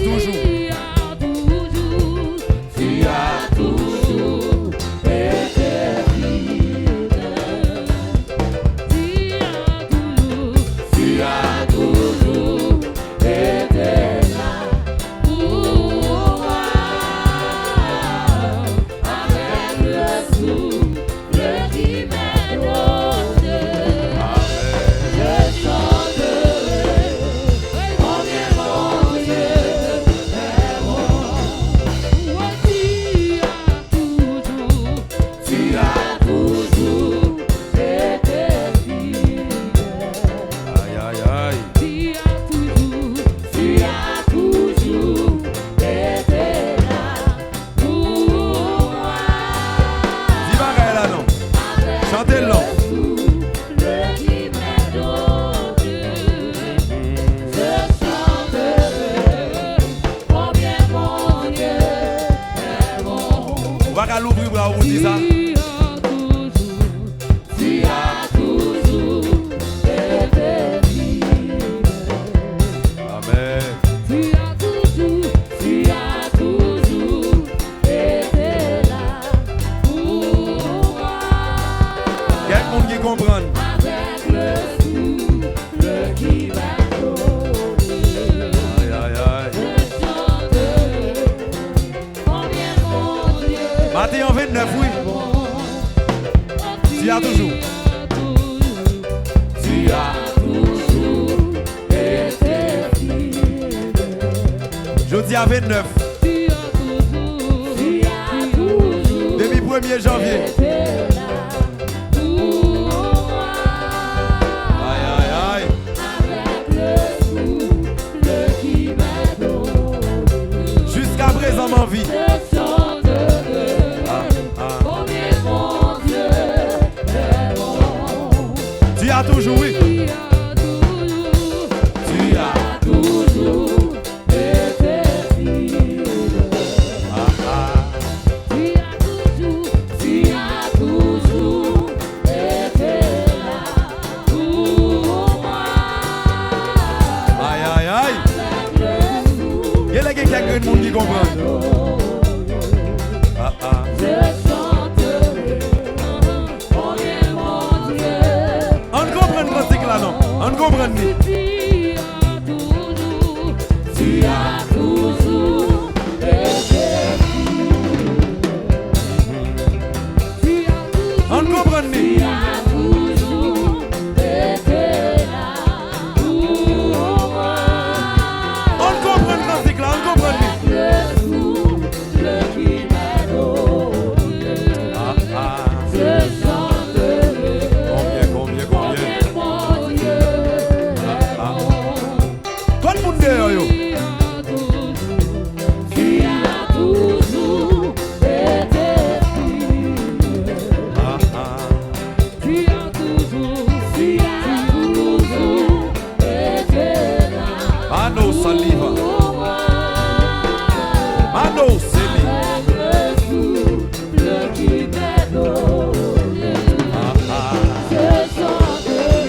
toujours. Tu as toujours été fidèle. Tu as toujours été là pour moi. Avec le souffle qui m'est donné, je chanterai combien mon Dieu est bon. Tu as toujours été fidèle. Aïe, aïe, aïe. Tu as toujours été là pour moi. Dis bagaille là, non. Chantez le long. Le qui m'est donné, je chanterai combien mon Dieu est bon. On va qu'à l'ouvrir pour vous dire ça. Tu as toujours été fidèle. Amen. Tu as toujours été là pour moi. Quelqu'un qui comprend. Avec le souffle qui m'a donné, Aïe, aïe, aïe. je chanterai combien mon Dieu Matin en 29, oui. est bon. Tu as toujours. Tu as toujours été fidèle. Jeudi à 29. Tu as toujours Depuis 1er janvier. été là pour moi. Aïe, aïe, aïe. Avec le souffle qui m'a donné, Jusqu'à présent, ma vie. je chanterai combien mon Dieu est bon. Tu as toujours, oui. Tu as toujours été fidèle. Tu as toujours été là pour moi. Aïe, aïe, aïe. Avec le souffle Il y a quelqu'un qui comprend. je chanterai combien mon Dieu. On comprend le classique là, non? On comprend. Tu as toujours été fidèle. On comprend. Tu as toujours été là pour moi. On comprend le classique là, on comprend. Le souffle qui m'a donné, je chanterai Combien? combien mon Dieu est bon. Tout le monde dehors, yo. Tu as toujours été fidèle. Tu as toujours été là Mano saliva. pour moi. Mano seli. Avec le souffle qui m'est donné, je chanterai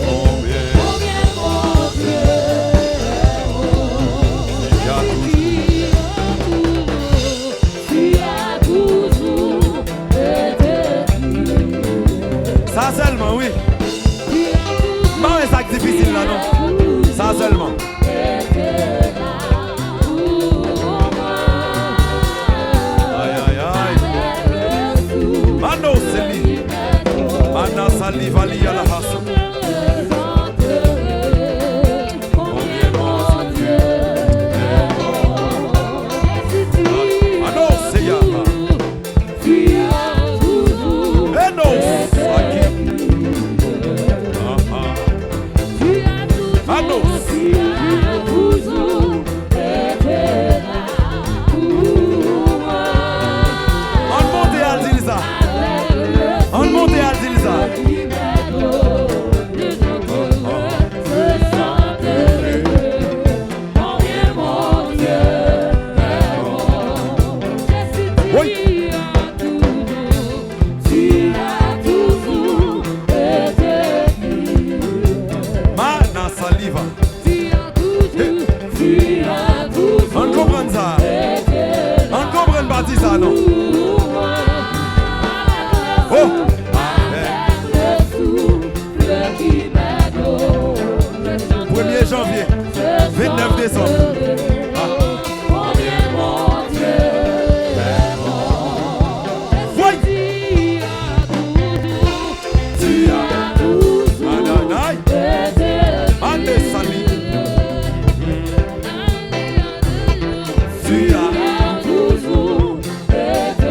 Combien? combien mon Dieu est bon. Tu as toujours. Tu as toujours été fidèle. Ça seulement, oui. Pas un sac difficile là, non? Ça seulement. Aïe, aïe, aïe. Mano seli. Mana saliva li à la hasse. Combien mon Dieu est bon. Mano seya. Tu as toujours Eno saki. Mano. tu as toujours été là pour moi. On monte à Zilza. On monte à Zilza. Qui m'est donné, je chanterai combien mon Dieu est bon. Oui. Tu as toujours été fidèle. Mana saliva. ça, non? Oh! 1er janvier, 29 décembre. Tu as toujours été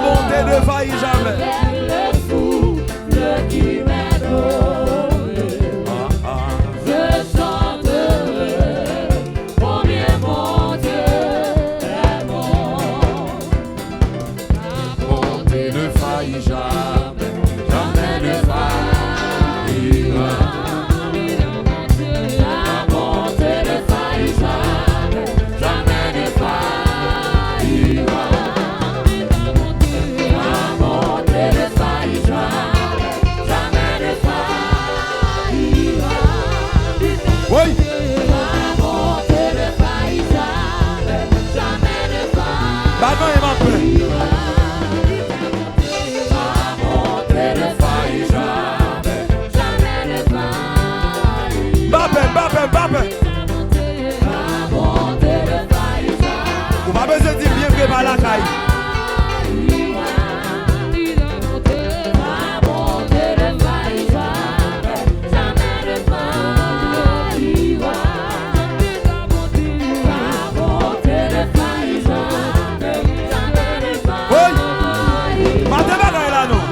bonté ne faillit jamais. Le souffle qui m'est donné, je chanterai combien mon Dieu est bon. La bonté ne faillit jamais, jamais ne faillira. La bonté ne faillit jamais, jamais ne faillira. La bonté ne faillit jamais, jamais ne faillira. Oui. La bonté ne faillit jamais, jamais ne faillira. Maintenant, il m'a pris. La bonté ne faillit jamais, jamais ne faillira. Bapin. La bonté ne faillit jamais. Vous m'avez besoin de dire bien préparé la caille. Matin, bagaille là, non.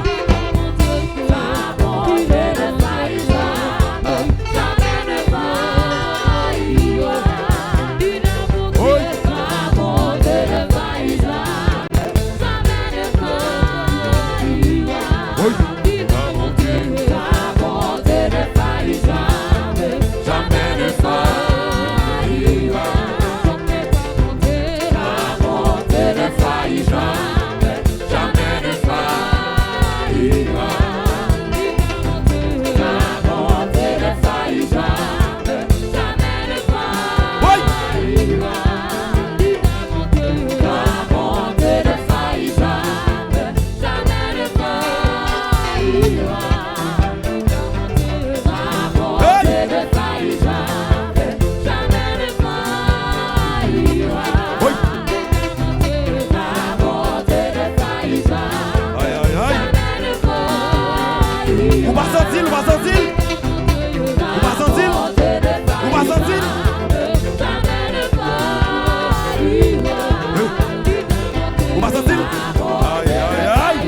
Vous pas sentir, vous pas sentir. Vous pas sentir. Vous pas sentir. Vous pas sentir. Aïe, aïe, aïe.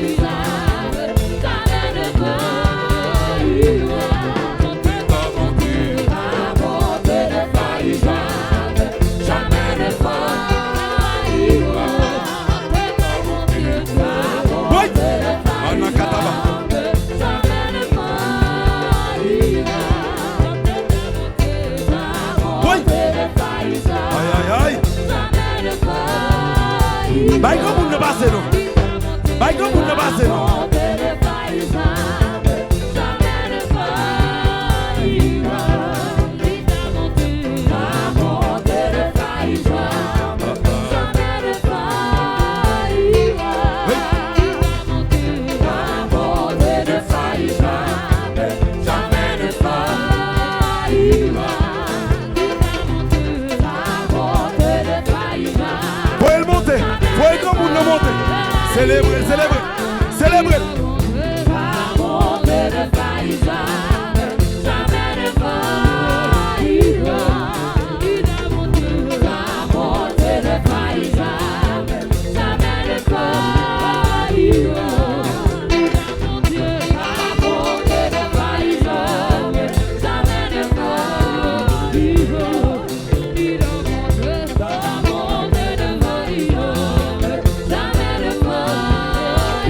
Oui. On a kataba. Bah, comme vous ne passez, non. Bah, comme vous ne passez, non. Faut le monter. Faut comme vous ne montez. Célébrez, célébrez, célébrez.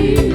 Jamais